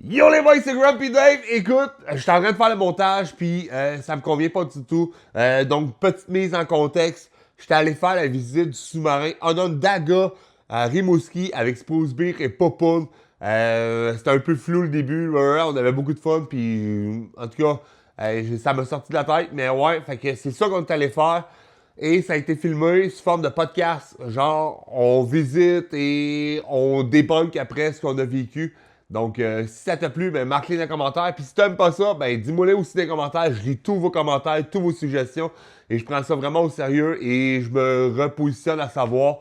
Yo les boys, c'est Grumpy Dave. Écoute, je suis en train de faire le montage, puis ça me convient pas du tout. Donc, petite mise en contexte. J'étais allé faire la visite du sous-marin Onondaga à Rimouski avec Sprucebeard et Popun. C'était un peu flou le début, on avait beaucoup de fun, puis en tout cas, ça m'a sorti de la tête. Mais ouais, fait que c'est ça qu'on est allé faire. Et ça a été filmé sous forme de podcast. Genre, on visite et on débunk après ce qu'on a vécu. Donc, si ça t'a plu, ben marque-les dans les commentaires. Puis si t'aimes pas ça, ben dis-moi-les aussi dans les commentaires. Je lis tous vos commentaires, toutes vos suggestions. Et je prends ça vraiment au sérieux. Et je me repositionne à savoir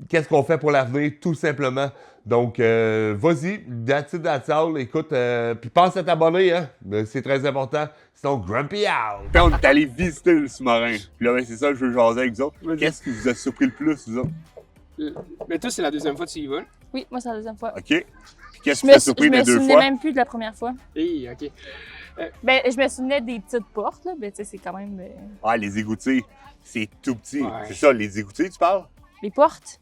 qu'est-ce qu'on fait pour l'avenir, tout simplement. Donc, vas-y, that's all. Écoute, puis pense à t'abonner, hein. C'est très important. Sinon, Grumpy out! Puis on est allé visiter le sous-marin. Puis là, ben, c'est ça que je veux jaser avec vous autres. Vas-y. Qu'est-ce qui vous a surpris le plus, vous autres? Mais toi, c'est la deuxième fois que tu y vas. Oui, moi, c'est la deuxième fois. OK. Puis qu'est-ce Je qui t'a surpris me les deux souvenais fois? même plus de la première fois. Hey, OK. Ben, je me souvenais des petites portes, là. Ben, tu sais, c'est quand même. Ah, les égoutiers, c'est tout petit. Ouais. C'est ça, les égoutiers, tu parles? Les portes.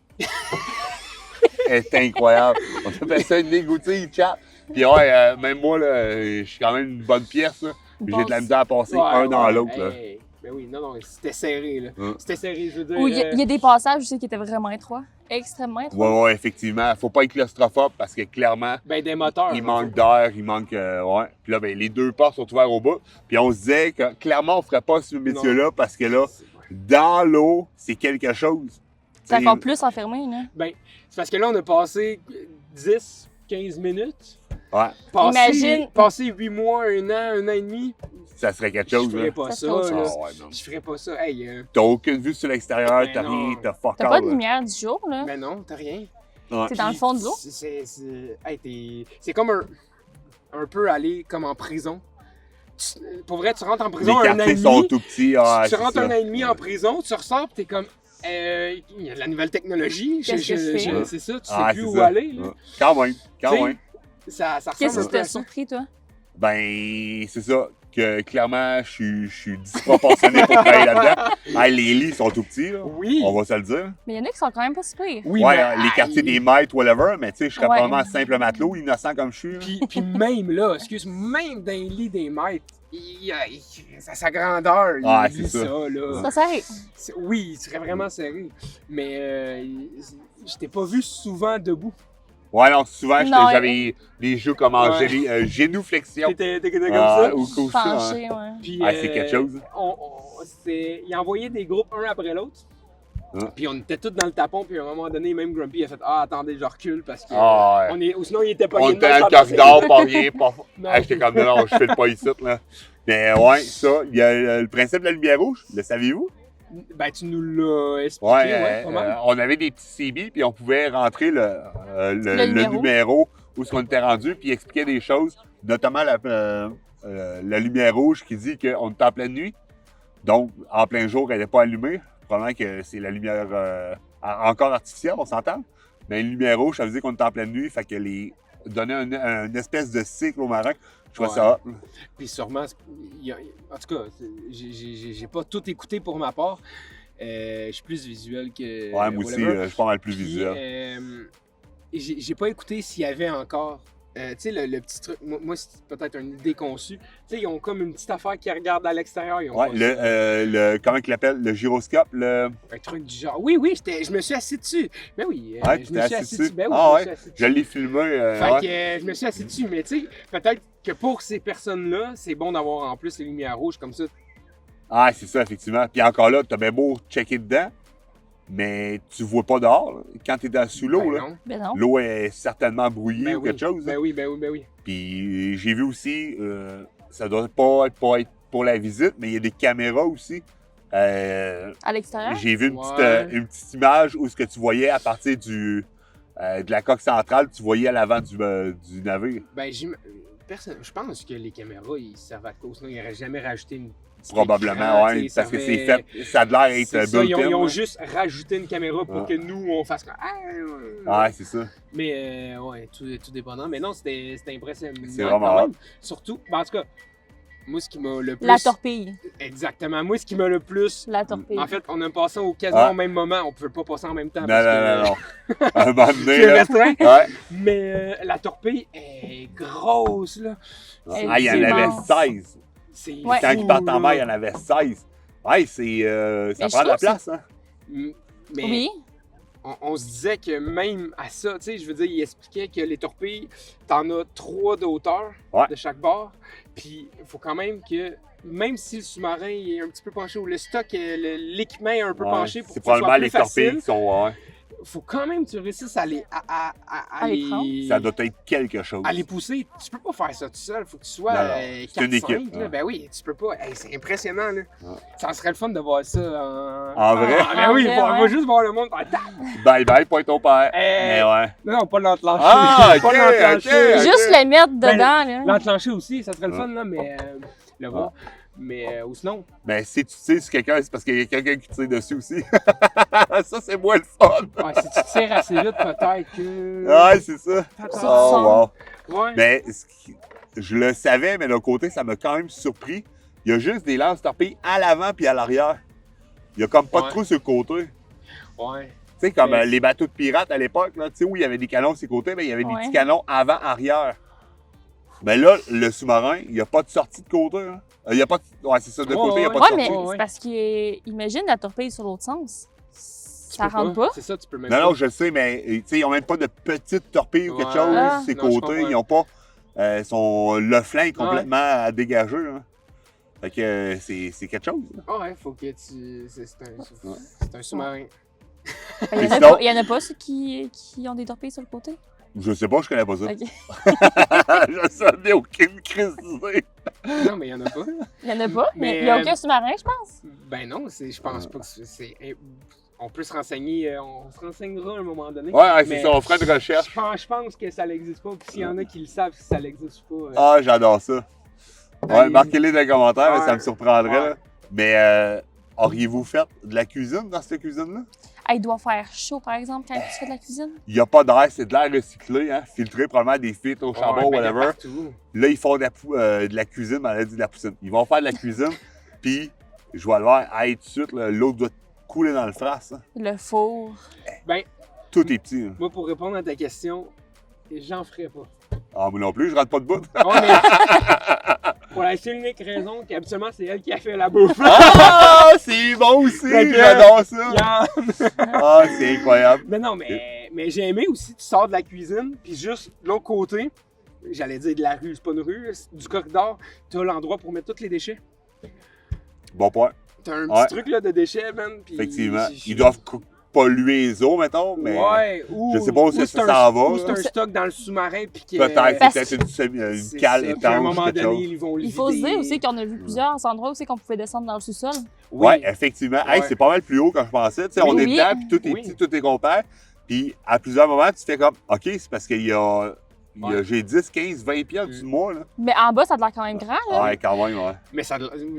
C'est incroyable. On appelle ça une égoutille, chat. Puis ouais, même moi, là, je suis quand même une bonne pièce, là. Puis j'ai de la misère à passer un dans l'autre, là. Hey. Ben oui, non, c'était serré, là. Hein. C'était serré, je veux dire. Où il y a des passages aussi qui étaient vraiment étroits. Extrêmement étroits. Ouais, effectivement. Faut pas être claustrophobe parce que clairement, Ben, des moteurs. il manque d'air, il manque. Ouais. Puis là, ben, les deux portes sont ouvertes au bout. Puis on se disait que clairement, on ferait pas ce métier-là parce que là, dans l'eau, c'est quelque chose. C'est T'sais, encore plus enfermé, là. Ben, c'est parce que là, on a passé 10, 15 minutes. Ouais, Imagine. Passer 8 mois, un an et demi. ça serait quelque Je chose, là. ferais pas Ça ça, serait autre là. chose. Ah ouais, non. Je ferais pas ça. Hey, T'as aucune vue sur l'extérieur, Ben t'as non. rien, t'as fuck T'as all, pas de là. lumière du jour, là. ben non, t'as rien. Ouais. C'est dans le fond de l'eau. Hey, c'est comme un peu aller comme en prison. Pour vrai, tu rentres en Les prison un an et quartiers demi. sont tout petits. Ah, Tu c'est rentres ça. un an et demi en prison, tu ressors, pis t'es comme. Il y a de la nouvelle technologie. Qu'est-ce que je fais? C'est ça, tu sais Ah, plus c'est où ça. aller. Là. Ouais. Quand même, quand T'sais, même. Ça ressemble Qu'est-ce un qui peu à t'a ça. surpris, toi? Ben, c'est ça. Que clairement, je suis disproportionné pour travailler là-dedans. Hey, les lits sont tout petits, là. Oui. On va se le dire. Mais il y en a qui sont quand même pas si pires. Oui, ouais, mais, les quartiers des maîtres, whatever, mais tu sais, je serais Ouais. probablement simple matelot, innocent comme je suis. là. Puis même là, même dans les lits des maîtres, sa grandeur, Ah, il dit c'est ça. là. Ça s'arrête. Oui, il serait vraiment serré. Mais je t'ai pas vu souvent debout. Ouais, non, souvent, Non, j'avais des jeux comme en Ouais. génuflexion. T'étais comme Ah, ça. ou comme ça. hein. Penché, ouais. Puis, Ah, c'est quelque chose. Il envoyait des groupes un après l'autre. Ah. Puis on était tous dans le tapon, puis à un moment donné, même Grumpy a fait « Ah, attendez, je recule, parce que... Ah, ouais. Ou sinon, il était pas On était dans le corridor, pas rien, pas. Non. Ah, j'étais comme non, je fais le pas ici, là. Mais ouais, ça, il y a le principe de la lumière rouge, le saviez-vous? Ben, tu nous l'as expliqué, Ouais, pas mal. on avait des petits CB, puis on pouvait rentrer le numéro. numéro où ce qu'on était rendu, puis expliquer des choses, notamment la lumière rouge qui dit qu'on est en pleine nuit. Donc, en plein jour, elle n'est pas allumée. Probablement que c'est la lumière encore artificielle, on s'entend. Mais une lumière rouge, ça veut dire qu'on est en pleine nuit, fait que donner une espèce de cycle au marin. Je trouvais Ouais. ça hot. Puis sûrement, en tout cas, j'ai pas tout écouté pour ma part. Je suis plus visuel que... Ouais, moi aussi, whatever. je suis pas mal plus Puis, visuel. j'ai pas écouté s'il y avait encore... tu sais, le petit truc, moi c'est peut-être une idée conçue. Tu sais, ils ont comme une petite affaire qui regarde à l'extérieur. Ils ont Ouais, pas ça. comment il l'appelle? Le gyroscope, Un truc du genre. Oui, je me suis assis dessus. Ben oui, Ouais, je me suis assis dessus. Ben oui, Ah je me ouais, suis assis je dessus. l'ai filmé. Fait Ouais. que je me suis assis dessus, mais tu sais, peut-être que pour ces personnes-là, c'est bon d'avoir en plus les lumières rouges comme ça. Ah, c'est ça, effectivement. Puis encore là, t'as bien beau checker dedans, mais tu vois pas dehors. Là. Quand t'es sous l'eau, Ben là, non. Ben non. l'eau est certainement brouillée Ben ou oui. quelque chose. Ben là. oui, ben oui, ben oui. Puis j'ai vu aussi, ça doit pas être pour la visite, mais il y a des caméras aussi. À l'extérieur? J'ai vu Ouais. une petite image où ce que tu voyais à partir de la coque centrale, tu voyais à l'avant du navire. Ben, je pense que les caméras, ils servent à cause. Sinon, ils n'auraient jamais rajouté une petite Probablement, écran, ouais, tu sais, parce que servait- c'est fait, ça a de l'air C'est être ça, ils built-in. ont là. juste rajouté une caméra pour Ouais. que nous, on fasse comme... Ouais, c'est ça. Mais ouais, tout dépendant. Mais non, c'était impressionnant. C'est vraiment quand même. hot. Surtout, ben, en tout cas, Moi, ce qui m'a le plus... La torpille. Exactement. Moi, ce qui m'a le plus... La torpille. En fait, on a passé au quasiment Ah. au même moment. On pouvait pas passer en même temps. Non, parce que- non. À un moment donné, C'est là. restreint. Ouais. Mais la torpille est grosse, là. Elle Ah, il y en est avait immense. 16. C'est Ouais. Quand fou, ils partent en là. mer, il y en avait 16. Ouais, ça Mais prend je de la trouve place, hein. Mais Oui. on se disait que même à ça, tu sais, je veux dire, il expliquait que les torpilles, t'en as 3 de hauteur Ouais. de chaque bord. Puis il faut quand même que, même si le sous-marin est un petit peu penché ou le stock, l'équipement est un peu Ouais. penché pour C'est que ça soit probablement plus les torpilles facile, qui sont. Ouais. faut quand même que tu réussisses à les, À les prendre. Ça doit être quelque chose. à les pousser. Tu peux pas faire ça tout seul. Faut que tu sois Non, non. C'est une 4-5. équipe, là. ouais. Ben oui, tu peux pas. Hey, c'est impressionnant. Là. Ouais. Ça serait le fun de voir ça En vrai? Ah, ben En oui, vrai, on va ouais. juste voir le monde faire tac! Bye bye, point ton père. Mais ouais. Non, pas l'enclencher. Ah, pas ok, l'enclencher. ok. Juste le mettre Ben, dedans, là. L'enclencher aussi, ça serait le fun, là, mais le voir. Mais ou sinon, Mais si tu tires sur quelqu'un, c'est parce qu'il y a quelqu'un qui tire dessus aussi. Ça, c'est moins le fun. ouais, si tu tires assez vite, peut-être que. Ouais, c'est ça. Peut-être. Oh, wow. Ouais. Mais je le savais, mais d'un côté, ça m'a quand même surpris. Il y a juste des lances torpilles à l'avant puis à l'arrière. Il y a comme pas de Ouais. trou sur le côté. Ouais. Tu sais, comme Mais- les bateaux de pirates à l'époque, là, tu sais, où il y avait des canons sur les côtés, mais il y avait des Ouais. petits canons avant-arrière. Mais là, le sous-marin, il n'y a pas de sortie de côté. Hein. Il y a pas de... Ouais, c'est ça, de Ouais, côté, il n'y a ouais. pas Ouais, de mais sortie. ouais. c'est parce que, imagine la torpille sur l'autre sens. Tu Ça peux rentre pas. C'est ça, tu peux même Non, pas. non, je le sais, mais tu sais, ils n'ont même pas de petite torpille ou quelque Ouais. chose. Ah. Ces Non, je côtés, comprends. ils n'ont pas. Le flanc est complètement à dégager. Hein. Fait que c'est quelque chose. Là. Ah ouais, faut que tu. C'est un sous-marin. Il y en a sinon- pas, il y en a pas ceux qui ont des torpilles sur le côté. Je sais pas, je connais pas ça. Ok. Je sais aucune crise d'idée. Non, mais il y en a pas. Il y en a pas. Mais, Il y a aucun sous-marin, je pense. Ben non, je pense pas que c'est. On peut se renseigner, on se renseignera à un moment donné. Ouais, c'est Mais ça, on fera une recherche. Je pense que ça n'existe pas. Puis s'il y en a qui le savent si ça n'existe pas. Ah, j'adore ça. Ouais, allez-y. marquez-les dans les commentaires, Ouais. ça me surprendrait. Ouais. Là. Mais auriez-vous fait de la cuisine dans cette cuisine-là? Ah, il doit faire chaud, par exemple, quand tu fais de la cuisine. Il n'y a pas d'air, c'est de l'air recyclé, hein, filtré probablement des filtres au charbon, Ouais, ben, il y a whatever. partout. Là, ils font de la cuisine, mais elle a dit de la poutine. Ils vont faire de la cuisine, puis je vais le voir, hey, tout de suite, là, l'eau doit couler dans le fras. Hein. Le four. Ben, Tout est petit. Hein. moi, pour répondre à ta question, j'en ferais pas. Ah, moi non plus, je rentre pas de bout. Ouais, mais pour la seule unique raison qu'habituellement, c'est elle qui a fait la bouffe. Ah, c'est bon aussi, Fait que- j'adore ça. Yann! Ah, c'est incroyable. Mais non, mais j'ai aimé aussi, tu sors de la cuisine, puis juste de l'autre côté, j'allais dire de la rue, c'est pas une rue, c'est du corridor, t'as l'endroit pour mettre tous les déchets. Bon point, T'as un Ouais. petit truc là, de déchets, man. Puis effectivement. Ils doivent polluer les eaux, mettons, mais Ouais, ou, je sais pas où ça c'est s'en un- va, Ou là. c'est un stock dans le sous-marin, puis que. peut-être, Parce- c'est peut-être une c'est cale ça, puis à un étanche, moment quelque donné, chose. ils vont le Il faut se vider. dire aussi qu'on a vu plusieurs endroits aussi qu'on pouvait descendre dans le sous-sol. Oui. Ouais, effectivement. Hey, Ouais. c'est pas mal plus haut que je pensais. Tu sais, on Oui. est dedans, puis tout est Oui. petit, tout est complet. Puis à plusieurs moments, tu fais comme, OK, c'est parce qu'il y a, Ouais. j'ai 10, 15, 20 pieds au-dessus de moi. Là. Mais en bas, ça a l'air quand même grand, là. Ouais, quand même, ouais. Mais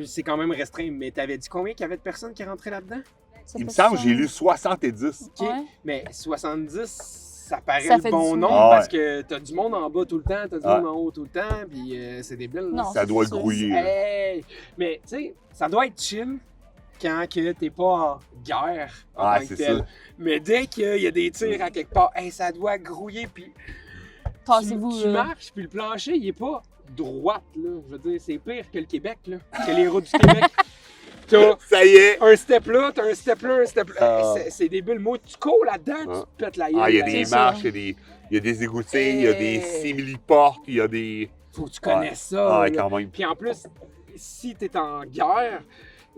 c'est quand même restreint. Mais t'avais dit combien qu'il y avait de personnes qui rentraient là-dedans? Ça Il me fait semble que ça. j'ai lu 70. Ok. Ouais. Mais 70, ça paraît Ça le fait bon du nombre monde. parce que t'as du monde en bas tout le temps, t'as du Ouais. monde en haut tout le temps, puis c'est débile. là. Non. Ça doit c'est sûr. grouiller. là. Hey! Mais tu sais, ça doit être chill quand que t'es pas en guerre en Ah, tant que c'est tel. ça. Mais dès qu'il y a des tirs à quelque part, hey, ça doit grouiller, puis Passez-vous, tu là. marches, puis le plancher, il est pas droite, là. Je veux dire, c'est pire que le Québec, là, que les routes du Québec. T'as Ça y est! un step là, t'as un step là, un step là. Ah. C'est débile. Moi, tu cours là-dedans, Ah. tu te pètes la gueule. Ah, il y a là. des c'est marches, ça. il y a des égoutiers, il y a des Hey. simili-portes, il y a des. Faut que tu connaisses ça. Ah, ouais, là. quand même. Puis en plus, si t'es en guerre,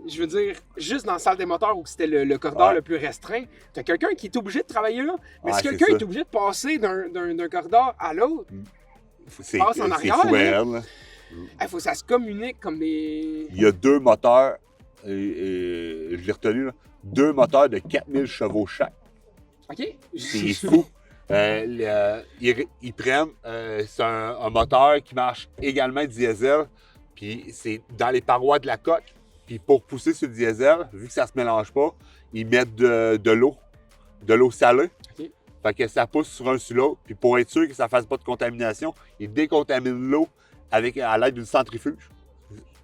je veux dire, juste dans la salle des moteurs où c'était le corridor Ouais. le plus restreint, t'as quelqu'un qui est obligé de travailler là. Mais Ouais, si c'est quelqu'un ça. est obligé de passer d'un corridor à l'autre, C'est passe en arrière, fou, là. elle, là. il faut que ça se communique comme des. Il y a 2 moteurs, et je l'ai retenu, là, 2 moteurs de 4000 chevaux chaque. OK? C'est fou. Ils prennent, c'est un moteur qui marche également diesel, puis c'est dans les parois de la coque. Puis pour pousser sur le diesel, vu que ça se mélange pas, ils mettent de l'eau salée. OK. Fait que ça pousse sur un sur l'autre. Puis pour être sûr que ça ne fasse pas de contamination, ils décontaminent l'eau à l'aide d'une centrifuge.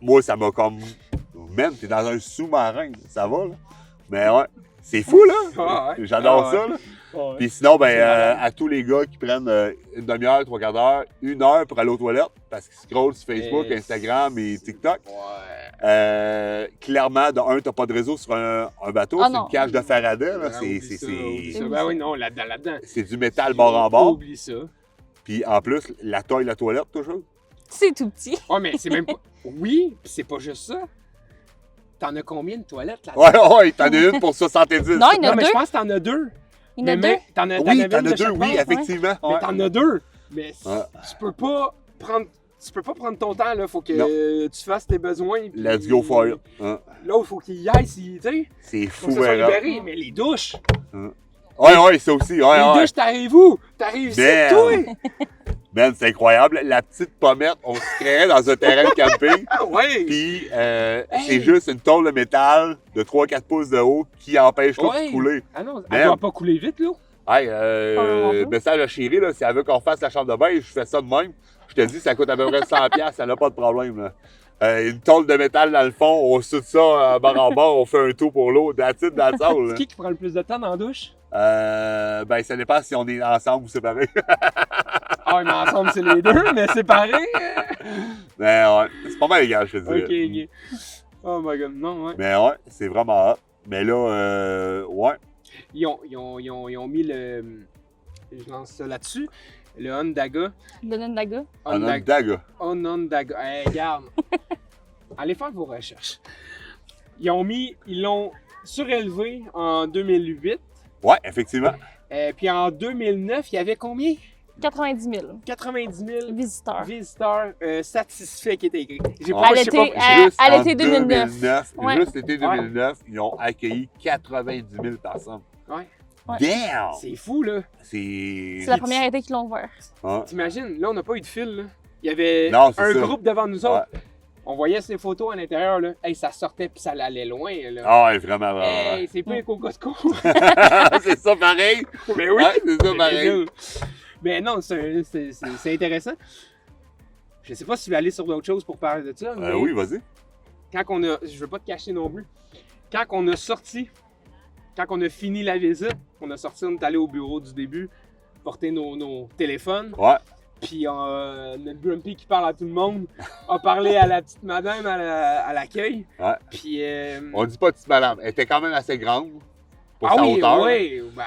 moi, ça m'a comme... Man, t'es dans un sous-marin, ça va, là. Mais ouais, c'est fou, là. Ah ouais. J'adore Ah ouais. ça, là. Ouais. Puis sinon, ben, C'est malade. à tous les gars qui prennent une demi-heure, 3/4 d'heure, 1 heure pour aller aux toilettes, parce qu'ils scrollent sur Facebook, Et Instagram et TikTok. Ouais. Clairement, de un, t'as pas de réseau sur un bateau, Ah c'est non. une cage de Faraday, là. Ah, oublie ça, oublie ça. Oublie Ben ça. oui, non, là-dedans. C'est du métal bord en bord. Oublie ça. Puis en plus, la taille de la toilette, toujours. C'est tout petit. Ouais, mais c'est même pas. Oui, pis c'est pas juste ça. T'en as combien de toilettes là? Ouais, t'en as une pour 70. Non, il y en Non, a mais deux. je pense que t'en as deux. Il y en a Mais deux. T'en Oui, avais t'en une as de deux, chaque oui, bord. effectivement. Mais Ouais. t'en as deux. Mais Ouais. tu peux pas prendre ton temps, là. Faut que tu fasses tes besoins. puis- Let's go for it. Hein. Là, il faut qu'il y aille, tu sais. C'est Faut fou, que ça soit hein. libéré. Mais les douches. Ouais, ça aussi. Ouais, Les ouais. douches, t'arrives où? T'arrives ici, Merde. toi? Ben, c'est incroyable. La petite pommette, on se créait dans un terrain de camping. Ah ouais! Puis, c'est juste une tôle de métal de 3-4 pouces de haut qui empêche l'eau Ouais. de couler. Ah non, elle Merde. doit pas couler vite, là. Hey, Probablement pas. message à chérie, là, si elle veut qu'on fasse la chambre de bain, je fais ça de même. Je te dis, ça coûte à peu près 100$, ça n'a pas de problème. Là. Une tôle de métal dans le fond, on soude ça bord en bord, on fait un tour pour l'eau, that's it, that's all, là. C'est qui prend le plus de temps dans la douche? Ben, ça dépend si on est ensemble ou séparés. Ah ouais, mais ensemble, c'est les deux, mais séparés. Mais ouais, c'est pas mal égal, je te Ok, dirais. ok. Oh my god, non, ouais. Mais ouais, c'est vraiment hot. Mais là, ouais. Ils ont mis le. Je lance ça là-dessus. Le Onondaga. Le Onondaga. On a une dague. Onondaga. Hey, regarde. Allez faire vos recherches. Ils l'ont surélevé en 2008. Ouais, effectivement. Puis en 2009, il y avait combien? 90 000 90 000 visiteurs. visiteurs satisfaits qui étaient écrits. J'ai À je sais l'été, pas- à- Juste à en l'été 2009. Ouais. Juste l'été 2009, ils ont accueilli 90 000 personnes. Ouais. Ouais. Damn! C'est fou, là. C'est... C'est la première été qu'ils l'ont ouvert. Hein? T'imagines, là, on n'a pas eu de fil, là. Il y avait Non, c'est un ça. groupe devant nous autres. Ouais. On voyait ces photos à l'intérieur, là. Hey, ça sortait puis ça allait loin, là. Ah ouais, vraiment, vraiment. Hey, c'est pas qu'au Costco. C'est ça pareil! Mais oui. Ouais, c'est ça pareil. Mais non, c'est intéressant. Je sais pas si tu veux aller sur d'autres choses pour parler de ça. Mais Oui, vas-y. quand on a. Je veux pas te cacher non plus. Quand on a sorti, quand on a fini la visite, on est allé au bureau du début, porter nos téléphones. Ouais. Puis notre Grumpy qui parle à tout le monde a parlé à la petite madame à l'accueil. Ouais. Puis. On dit pas petite madame. Elle était quand même assez grande pour ah sa oui, hauteur. oui, ben,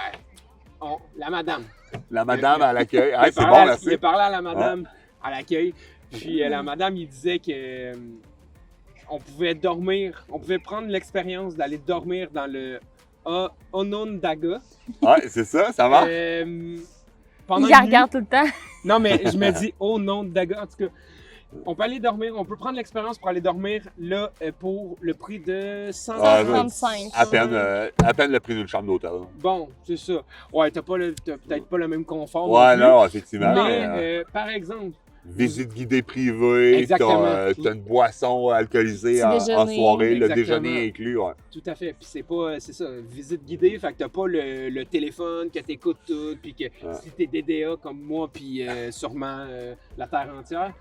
la madame. La madame à l'accueil. Ah, Il c'est a bon, parlé merci. Il a parlé à la madame à l'accueil. Puis la madame, il disait que on pouvait dormir, on pouvait prendre l'expérience d'aller dormir dans le Onondaga. Ouais, c'est ça, ça va. Pendant Ils la une nuit. regardent tout le temps. Non, mais je me dis, oh non, Daga. En tout cas, on peut aller dormir, on peut prendre l'expérience pour aller dormir là pour le prix de 135. À peine le prix d'une chambre d'hôtel. Bon, c'est ça. Ouais, t'as peut-être pas le même confort. Ouais, non plus. non, effectivement. Mais mais, par exemple, visite guidée privée, Exactement. t'as une boisson alcoolisée Petit en déjeuner. soirée, le Exactement. déjeuner inclus. Ouais. tout à fait. Puis c'est ça, visite guidée, fait que t'as pas le téléphone que t'écoutes tout, puis que si t'es DDA comme moi, puis sûrement la terre entière,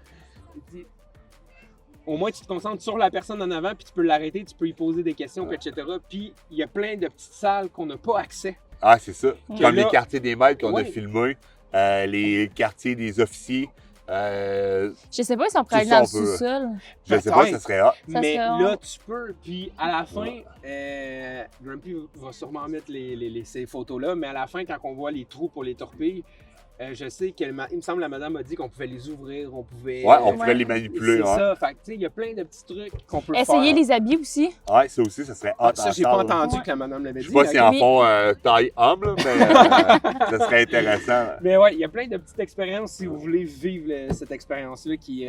au moins tu te concentres sur la personne en avant, puis tu peux l'arrêter, tu peux lui poser des questions, puis etc. Puis il y a plein de petites salles qu'on n'a pas accès. Ah, c'est ça. Que Comme là- les quartiers des maîtres qu'on Ouais. a filmés, les quartiers des officiers. Je sais pas si on pourrait C'est aller ça, dans le on peut- sous-sol. Je sais pas, ça serait hot. Mais serait là, hot. tu peux. Puis à la fin, Grumpy va sûrement mettre ces photos-là, mais à la fin, quand on voit les trous pour les torpilles, je sais il me semble que la madame a dit qu'on pouvait les ouvrir, on pouvait. Ouais, on Ouais. pouvait les manipuler. C'est Ouais. ça. Fait que, tu sais, il y a plein de petits trucs qu'on peut faire. Essayez les habits aussi. Ouais, ça aussi, ça serait hot. Ça, en j'ai pas salle. entendu Ouais. que la madame l'avait Je dit. sais pas si ok. en font taille homme, là, mais ça serait intéressant. Mais ouais, il y a plein de petites expériences si vous voulez vivre cette expérience-là qui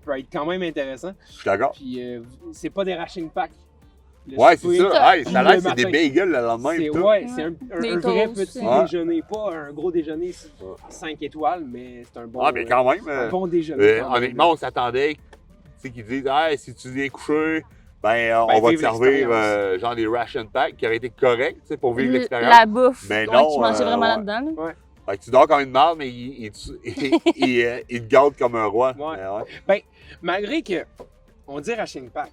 peut être quand même intéressant. Je suis d'accord. Puis c'est pas des ration packs. Le Ouais, c'est souper, ça. Hey, ça a l'air le que c'est des matin. bagels le lendemain. C'est et tout. ouais, c'est un Des vrai toasts. petit Ouais. déjeuner, pas un gros déjeuner 5 étoiles, mais c'est un bon, Ah, mais quand même. un bon déjeuner. quand même. Honnêtement, on s'attendait qu'ils disent hey, si tu viens coucher, on va te vive servir l'expérience. genre des ration packs qui auraient été corrects tu sais, pour vivre l'expérience. La bouffe. Mais Ouais, non, qui mangeait vraiment ouais. là-dedans. là. Fait que tu dors comme une marde, mais il te garde comme un roi. Ouais. Mais ouais. Malgré que on dit Ration Pack,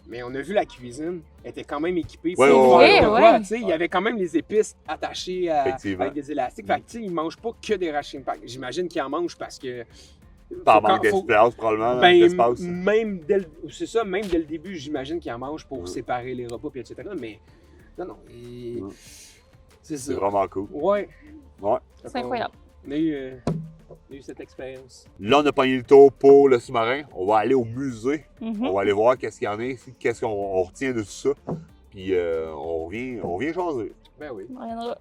mais on a vu la cuisine, elle était quand même équipée. Ouais, Tu sais, ouais, ils font ouais. quoi, tu sais, il y avait quand même les épices attachées Effectivement. avec des élastiques. Fait que, tu sais, ils mangent pas que des Ration Pack. J'imagine qu'ils en mangent parce que. Par faut manque quand- faut- d'espace, probablement, Ben, d'espace. même c'est ça, même dès le début, j'imagine qu'ils en mangent pour séparer les repas, puis etc. Mais non, c'est ça. C'est vraiment cool. Ouais. Ouais. C'est incroyable. On a eu cette expérience. Là, on a pogné le tour pour le sous-marin. On va aller au musée. Mhm. On va aller voir qu'est-ce qu'il y en a ici, qu'est-ce qu'on retient de tout ça. Puis on revient jaser. Ben oui. On reviendra.